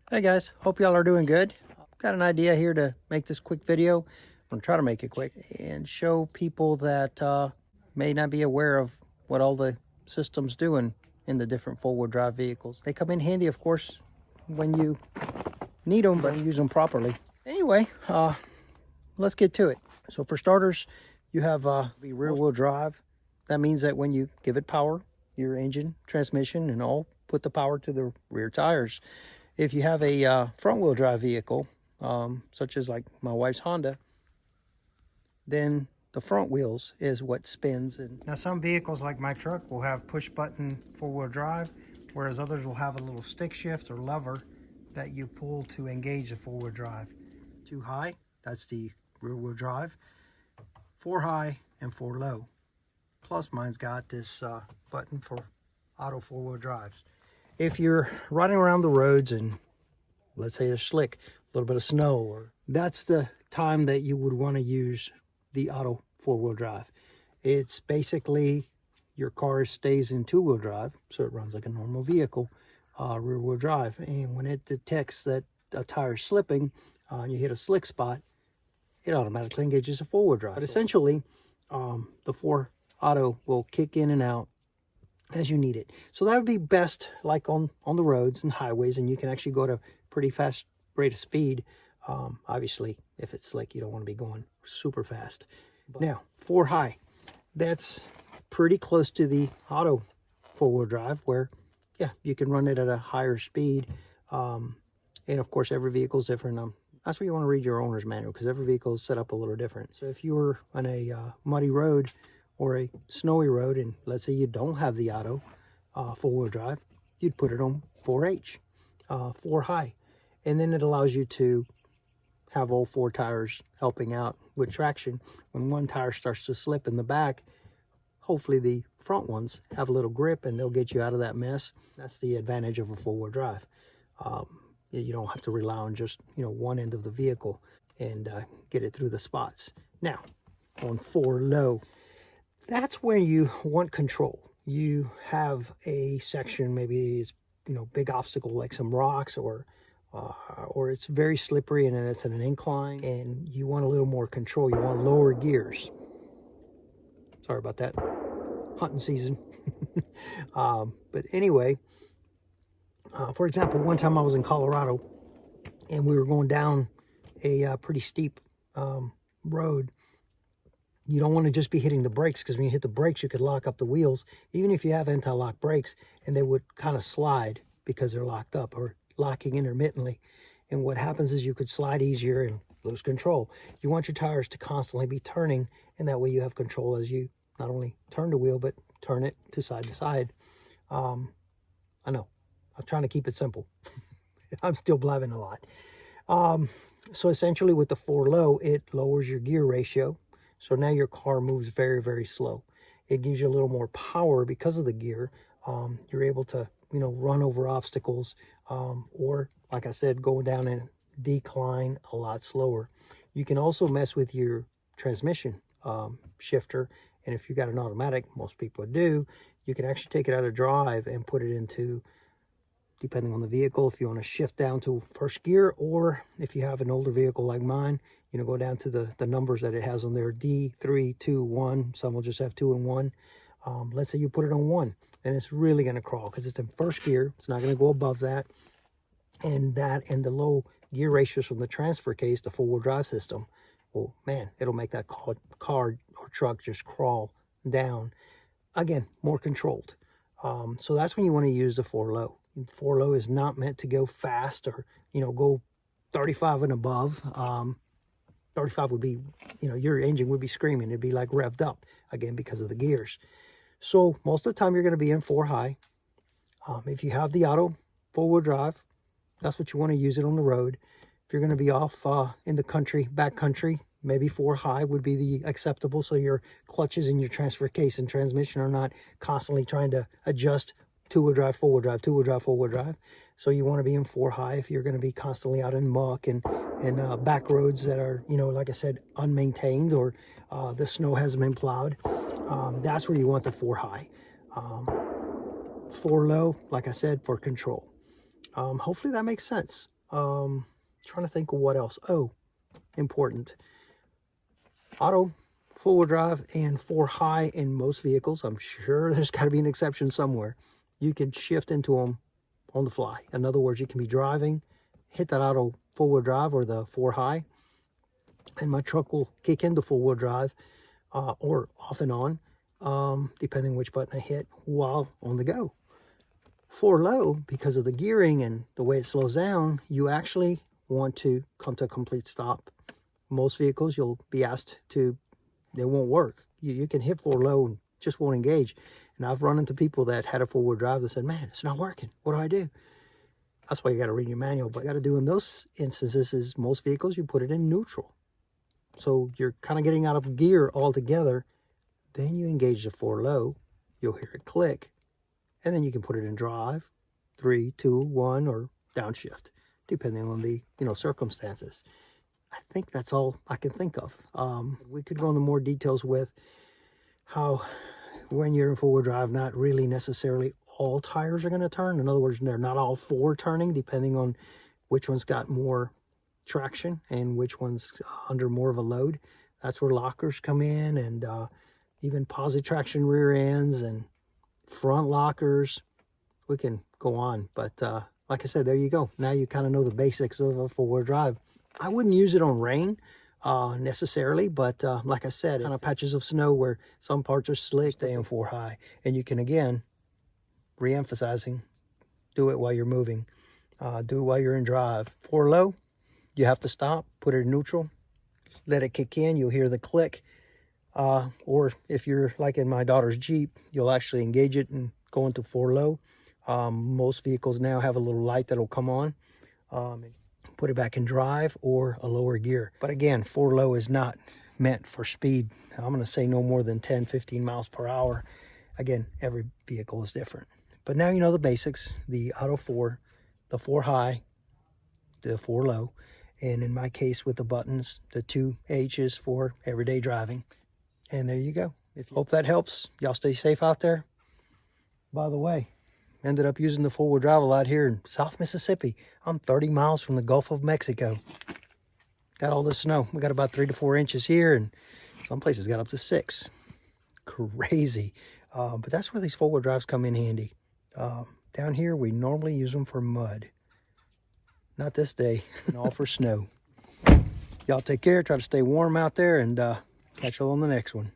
Hey guys, hope y'all are doing good. Got an idea here to make this quick video. I'm gonna try to make it quick and show people that may not be aware of what all the systems doing in the different four-wheel drive vehicles. They come in handy, of course, when you need them, but use them properly. Anyway, let's get to it. So for starters, you have the rear-wheel drive. That means that when you give it power, your engine, transmission, and all put the power to the rear tires. If you have a front-wheel drive vehicle, such as like my wife's Honda, then the front wheels is what spins. And now some vehicles like my truck will have push-button four-wheel drive, whereas others will have a little stick shift or lever that you pull to engage the four-wheel drive. 2 high, that's the rear-wheel drive. 4 high and 4 low. Plus mine's got this button for auto four-wheel drives. If you're riding around the roads and let's say it's slick, a little bit of snow, or that's the time that you would want to use the auto four-wheel drive. It's basically your car stays in two-wheel drive, so it runs like a normal vehicle, rear-wheel drive. And when it detects that a tire is slipping and you hit a slick spot, it automatically engages a four-wheel drive. But essentially, the 4 auto will kick in and out as you need it. So that would be best like on the roads and highways, and you can actually go to pretty fast rate of speed. Obviously, if it's slick, you don't want to be going super fast. Now, 4 high, that's pretty close to the auto four-wheel drive where, yeah, you can run it at a higher speed. And of course, every vehicle is different. That's where you want to read your owner's manual because every vehicle is set up a little different. So if you were on a muddy road or a snowy road, and let's say you don't have the auto four-wheel drive, you'd put it on 4H, 4 high. And then it allows you to have all 4 tires helping out with traction. When one tire starts to slip in the back, hopefully the front ones have a little grip and they'll get you out of that mess. That's the advantage of a four-wheel drive. You don't have to rely on just, one end of the vehicle and get it through the spots. Now, on 4 low, that's where you want control. You have a section, maybe it's, big obstacle like some rocks, or it's very slippery and it's at an incline and you want a little more control. You want lower gears. Sorry about that. Hunting season. But anyway, for example, one time I was in Colorado and we were going down a pretty steep road. You don't want to just be hitting the brakes, because when you hit the brakes, you could lock up the wheels, even if you have anti-lock brakes, and they would kind of slide because they're locked up or locking intermittently. And what happens is you could slide easier and lose control. You want your tires to constantly be turning, and that way you have control as you not only turn the wheel, but turn it to side. I know, I'm trying to keep it simple. I'm still blabbing a lot. So essentially with the 4 low, it lowers your gear ratio. So now your car moves very, very slow. It gives you a little more power because of the gear. You're able to, run over obstacles, or like I said, go down and decline a lot slower. You can also mess with your transmission shifter. And if you got an automatic, most people do, you can actually take it out of drive and put it into, depending on the vehicle, if you want to shift down to first gear, or if you have an older vehicle like mine, go down to the numbers that it has on there, D, 3, 2, 1. Some will just have 2 and 1. Let's say you put it on 1, then it's really going to crawl because it's in first gear. It's not going to go above that. And the low gear ratios from the transfer case, the four-wheel drive system, well, man, it'll make that car or truck just crawl down. Again, more controlled. So that's when you want to use the 4 low. 4 low is not meant to go fast or, go 35 and above. 35 would be, your engine would be screaming. It'd be like revved up, again, because of the gears. So most of the time you're going to be in 4 high. If you have the auto four-wheel drive, that's what you want to use it on the road. If you're going to be off in the country, backcountry, maybe 4 high would be the acceptable. So your clutches and your transfer case and transmission are not constantly trying to adjust two-wheel drive, four-wheel drive, two-wheel drive, four-wheel drive. So you want to be in 4 high if you're going to be constantly out in muck and back roads that are, like I said, unmaintained, or the snow hasn't been plowed. That's where you want the 4 high. 4 low, like I said, for control. Hopefully that makes sense. Trying to think of what else. Oh, important. Auto, four-wheel drive, and 4-high in most vehicles. I'm sure there's got to be an exception somewhere. You can shift into them on the fly. In other words, you can be driving, hit that auto four-wheel drive or the 4-high, and my truck will kick into four-wheel drive or off and on, depending which button I hit while on the go. 4-low, because of the gearing and the way it slows down, you actually want to come to a complete stop. Most vehicles you'll be asked to, they won't work. You can hit 4-low and just won't engage. And I've run into people that had a 4-wheel drive that said, man, it's not working. What do I do? That's why you got to read your manual. But you got to do in those instances is most vehicles, you put it in neutral. So you're kind of getting out of gear altogether. Then you engage the 4-low. You'll hear it click. And then you can put it in drive, 3, 2, 1, or downshift, depending on the circumstances. I think that's all I can think of. We could go into more details with how when you're in four-wheel drive, not really necessarily all tires are going to turn. In other words, they're not all four turning, depending on which one's got more traction and which one's under more of a load. That's where lockers come in, and even positive traction rear ends and front lockers. We can go on, but like I said, there you go. Now you kind of know the basics of a four-wheel drive. I wouldn't use it on rain necessarily, but like I said, kind of patches of snow where some parts are slick, stay in 4-high. And you can, again, re-emphasizing, do it while you're moving. Do it while you're in drive. 4-low, you have to stop, put it in neutral, let it kick in, you'll hear the click. Or if you're like in my daughter's Jeep, you'll actually engage it and go into 4-low. Most vehicles now have a little light that'll come on. Put it back in drive or a lower gear. But again, 4-low is not meant for speed. I'm going to say no more than 10, 15 miles per hour. Again, every vehicle is different. But now you know the basics, the Auto 4, the 4-high, the 4-low, and in my case with the buttons, the 2 H's for everyday driving. And there you go. Hope that helps. Y'all stay safe out there. By the way, ended up using the 4-wheel drive a lot here in South Mississippi. I'm 30 miles from the Gulf of Mexico. Got all this snow. We got about 3 to 4 inches here, and some places got up to 6. Crazy. But that's where these 4-wheel drives come in handy. Down here, we normally use them for mud. Not this day, and all for snow. Y'all take care. Try to stay warm out there, and catch you on the next one.